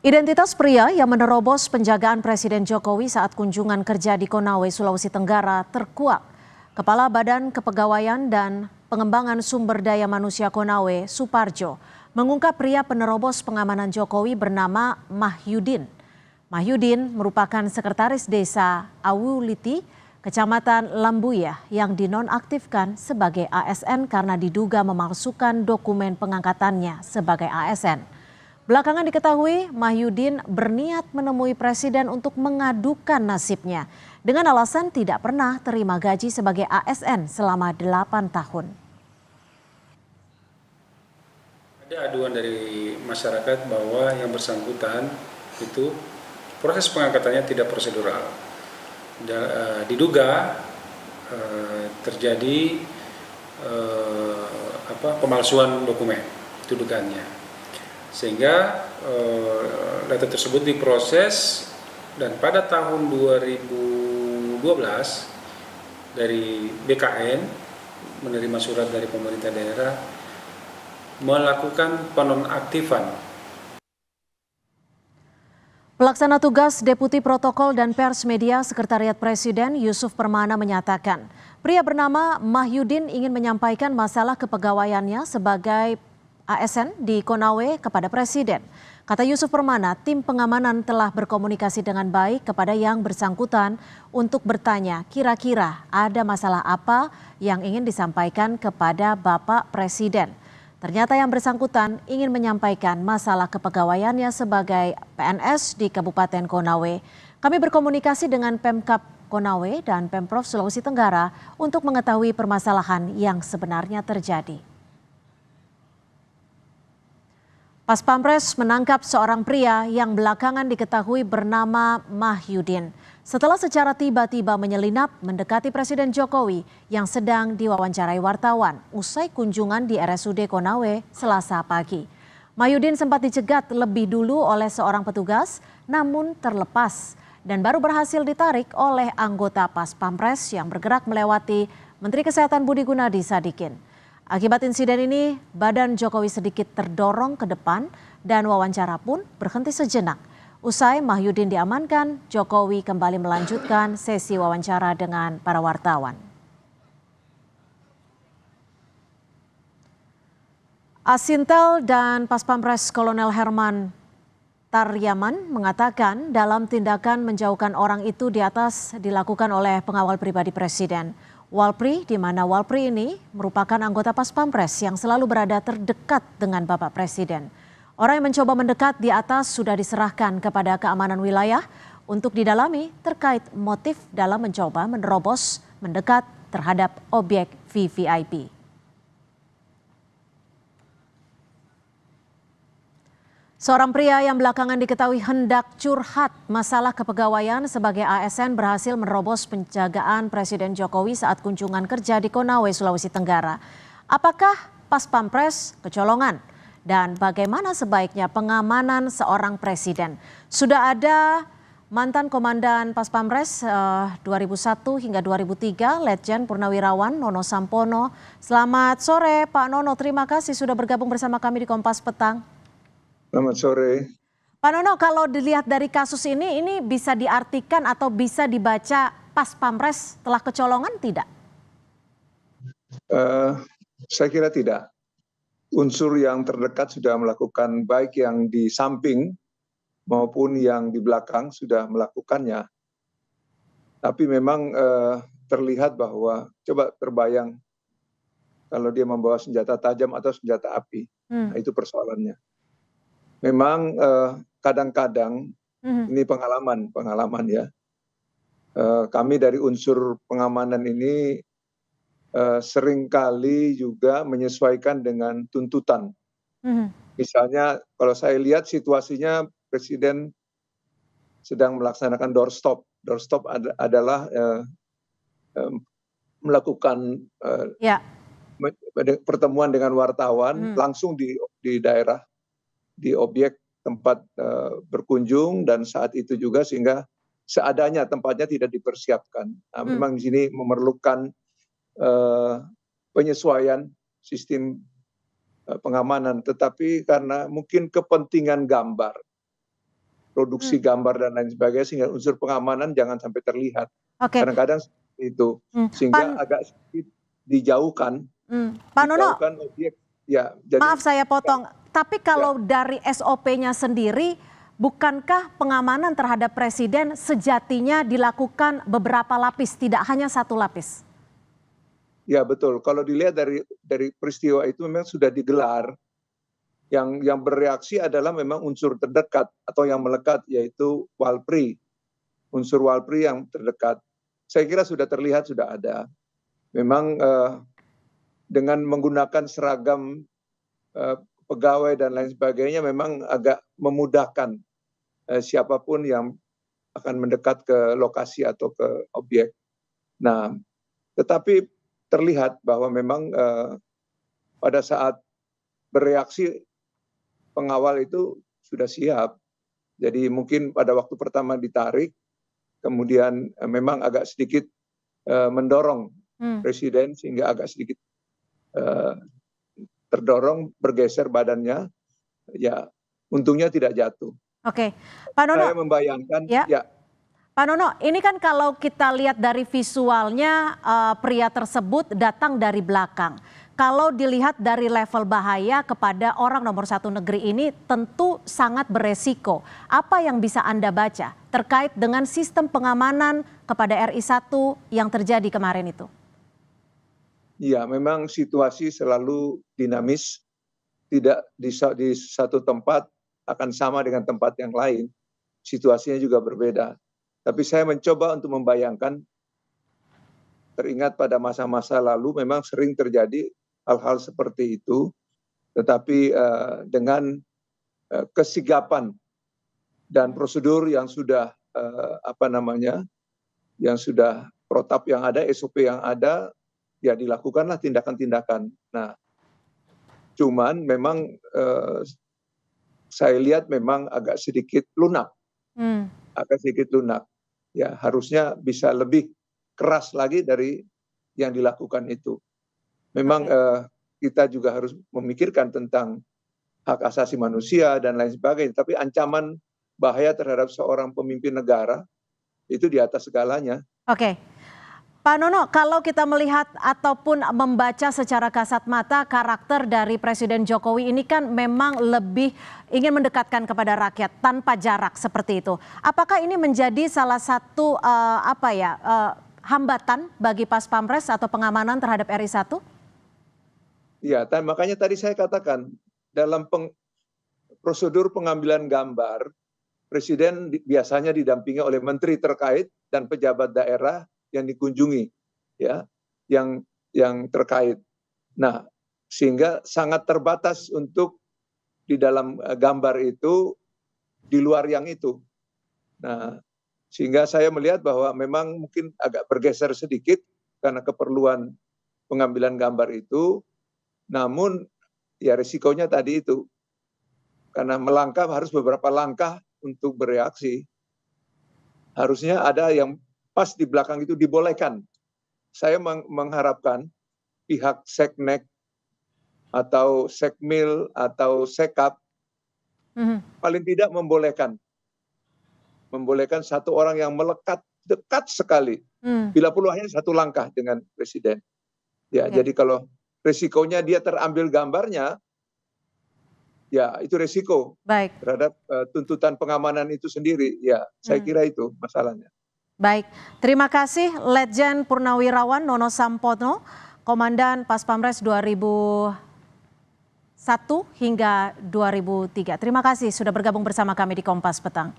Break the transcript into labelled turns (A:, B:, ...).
A: Identitas pria yang menerobos penjagaan Presiden Jokowi saat kunjungan kerja di Konawe, Sulawesi Tenggara terkuak. Kepala Badan Kepegawaian dan Pengembangan Sumber Daya Manusia Konawe, Suparjo, mengungkap pria penerobos pengamanan Jokowi bernama Mahyudin. Mahyudin merupakan sekretaris desa Awuliti, Kecamatan Lambuyah yang dinonaktifkan sebagai ASN karena diduga memalsukan dokumen pengangkatannya sebagai ASN. Belakangan diketahui Mahyudin berniat menemui Presiden untuk mengadukan nasibnya dengan alasan tidak pernah terima gaji sebagai ASN selama 8 tahun.
B: Ada aduan dari masyarakat bahwa yang bersangkutan itu proses pengangkatannya tidak prosedural. Diduga terjadi pemalsuan dokumen, itu dugaannya. Sehingga data tersebut diproses dan pada tahun 2012 dari BKN menerima surat dari pemerintah daerah melakukan penonaktifan.
A: Pelaksana tugas Deputi Protokol dan Pers Media Sekretariat Presiden Yusuf Permana menyatakan, pria bernama Mahyudin ingin menyampaikan masalah kepegawaiannya sebagai ASN di Konawe kepada Presiden. Kata Yusuf Permana, tim pengamanan telah berkomunikasi dengan baik kepada yang bersangkutan untuk bertanya kira-kira ada masalah apa yang ingin disampaikan kepada Bapak Presiden. Ternyata yang bersangkutan ingin menyampaikan masalah kepegawaiannya sebagai PNS di Kabupaten Konawe. Kami berkomunikasi dengan Pemkab Konawe dan Pemprov Sulawesi Tenggara untuk mengetahui permasalahan yang sebenarnya terjadi. Pas Pampres menangkap seorang pria yang belakangan diketahui bernama Mahyudin. Setelah secara tiba-tiba menyelinap mendekati Presiden Jokowi yang sedang diwawancarai wartawan usai kunjungan di RSUD Konawe Selasa pagi. Mahyudin sempat dicegat lebih dulu oleh seorang petugas namun terlepas dan baru berhasil ditarik oleh anggota Pas Pampres yang bergerak melewati Menteri Kesehatan Budi Gunadi Sadikin. Akibat insiden ini, badan Jokowi sedikit terdorong ke depan dan wawancara pun berhenti sejenak. Usai Mahyudin diamankan, Jokowi kembali melanjutkan sesi wawancara dengan para wartawan. Asintel dan Pas Pampres Kolonel Herman Taryaman mengatakan dalam tindakan menjauhkan orang itu di atas dilakukan oleh pengawal pribadi Presiden. Walpri, di mana Walpri ini merupakan anggota Pas Pampres yang selalu berada terdekat dengan Bapak Presiden. Orang yang mencoba mendekat di atas sudah diserahkan kepada keamanan wilayah untuk didalami terkait motif dalam mencoba menerobos mendekat terhadap objek VVIP. Seorang pria yang belakangan diketahui hendak curhat masalah kepegawaian sebagai ASN berhasil menerobos penjagaan Presiden Jokowi saat kunjungan kerja di Konawe, Sulawesi Tenggara. Apakah Pas Pampres kecolongan? Dan bagaimana sebaiknya pengamanan seorang presiden? Sudah ada mantan Komandan Pas Pampres 2001 hingga 2003, Letjen Purnawirawan Nono Sampono. Selamat sore Pak Nono, terima kasih sudah bergabung bersama kami di Kompas Petang.
C: Selamat sore.
A: Pak Nono, kalau dilihat dari kasus ini bisa diartikan atau bisa dibaca Pas Pampres telah kecolongan tidak?
C: Saya kira tidak. Unsur yang terdekat sudah melakukan baik yang di samping maupun yang di belakang sudah melakukannya. Tapi memang terlihat bahwa coba terbayang kalau dia membawa senjata tajam atau senjata api. Nah, itu persoalannya. Memang kadang-kadang ini pengalaman ya. Kami dari unsur pengamanan ini seringkali juga menyesuaikan dengan tuntutan. Misalnya kalau saya lihat situasinya Presiden sedang melaksanakan doorstop. Doorstop adalah melakukan pertemuan dengan wartawan langsung di daerah, di objek tempat berkunjung, dan saat itu juga sehingga seadanya tempatnya tidak dipersiapkan. Nah, memang di sini memerlukan penyesuaian sistem pengamanan, tetapi karena mungkin kepentingan gambar produksi gambar dan lain sebagainya, sehingga unsur pengamanan jangan sampai terlihat.
A: Oke.
C: Kadang-kadang seperti itu, sehingga agak sedikit dijauhkan
A: Pak Nono,
C: objek. Ya, jadi,
A: maaf saya potong, tapi kalau dari SOP-nya sendiri, bukankah pengamanan terhadap presiden sejatinya dilakukan beberapa lapis, tidak hanya satu lapis?
C: Ya betul, kalau dilihat dari peristiwa itu memang sudah digelar. Yang bereaksi adalah memang unsur terdekat atau yang melekat, yaitu Walpri. Unsur Walpri yang terdekat. Saya kira sudah terlihat, sudah ada. Memang dengan menggunakan seragam pegawai dan lain sebagainya memang agak memudahkan siapapun yang akan mendekat ke lokasi atau ke objek. Nah, tetapi terlihat bahwa memang pada saat bereaksi pengawal itu sudah siap. Jadi mungkin pada waktu pertama ditarik, kemudian memang agak sedikit mendorong presiden sehingga agak sedikit terdorong, bergeser badannya. Ya, untungnya tidak jatuh.
A: Oke, Pak Nono.
C: Saya membayangkan,
A: Pak Nono, ini kan kalau kita lihat dari visualnya pria tersebut datang dari belakang. Kalau dilihat dari level bahaya kepada orang nomor 1 negeri ini tentu sangat beresiko. Apa yang bisa Anda baca terkait dengan sistem pengamanan kepada RI1 yang terjadi kemarin itu?
C: Ya, memang situasi selalu dinamis. Tidak di satu tempat akan sama dengan tempat yang lain. Situasinya juga berbeda. Tapi saya mencoba untuk membayangkan, teringat pada masa-masa lalu memang sering terjadi hal-hal seperti itu, tetapi dengan kesigapan dan prosedur yang sudah yang sudah protap yang ada, SOP yang ada, ya dilakukanlah tindakan-tindakan. Nah, cuman memang saya lihat memang agak sedikit lunak, Ya, harusnya bisa lebih keras lagi dari yang dilakukan itu. Memang kita juga harus memikirkan tentang hak asasi manusia dan lain sebagainya. Tapi ancaman bahaya terhadap seorang pemimpin negara itu di atas segalanya.
A: Oke. Pak Nono, kalau kita melihat ataupun membaca secara kasat mata karakter dari Presiden Jokowi ini kan memang lebih ingin mendekatkan kepada rakyat tanpa jarak seperti itu. Apakah ini menjadi salah satu hambatan bagi Pas Pampres atau pengamanan terhadap RI1?
C: Ya, makanya tadi saya katakan dalam prosedur pengambilan gambar, Presiden biasanya didampingi oleh menteri terkait dan pejabat daerah yang dikunjungi, ya, yang terkait. Nah, sehingga sangat terbatas untuk di dalam gambar itu di luar yang itu. Nah, sehingga saya melihat bahwa memang mungkin agak bergeser sedikit karena keperluan pengambilan gambar itu. Namun ya risikonya tadi itu, karena melangkah harus beberapa langkah untuk bereaksi. Harusnya ada yang pas di belakang itu dibolehkan. Saya mengharapkan pihak Seknek atau Sekmil atau Sekap paling tidak membolehkan satu orang yang melekat dekat sekali, bila perlu hanya satu langkah dengan presiden. Ya, jadi kalau risikonya dia terambil gambarnya, ya itu risiko terhadap tuntutan pengamanan itu sendiri. Ya, saya kira itu masalahnya.
A: Baik, terima kasih Letjen Purnawirawan Nono Sampono, Komandan Pas Pampres 2001 hingga 2003. Terima kasih sudah bergabung bersama kami di Kompas Petang.